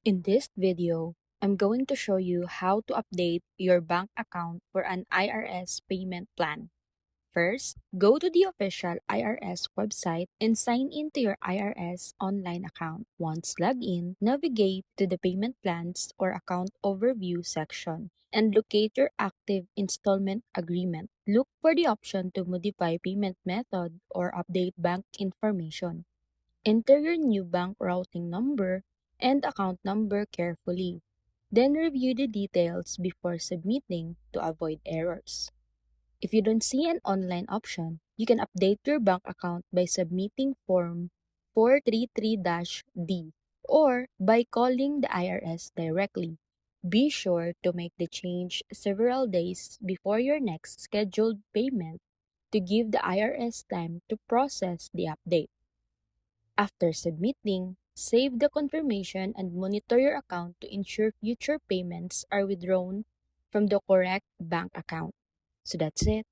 In this video, I'm going to show you how to update your bank account for an IRS payment plan. First, go to the official IRS website and sign in to your IRS online account. Once logged in, navigate to the payment plans or account overview section and locate your active installment agreement. Look for the option to modify payment method or update bank information. Enter your new bank routing number and account number carefully. Then review the details before submitting to avoid errors. If you don't see an online option, you can update your bank account by submitting Form 433-D or by calling the IRS directly. Be sure to make the change several days before your next scheduled payment to give the IRS time to process the update. After submitting, save the confirmation and monitor your account to ensure future payments are withdrawn from the correct bank account. So that's it.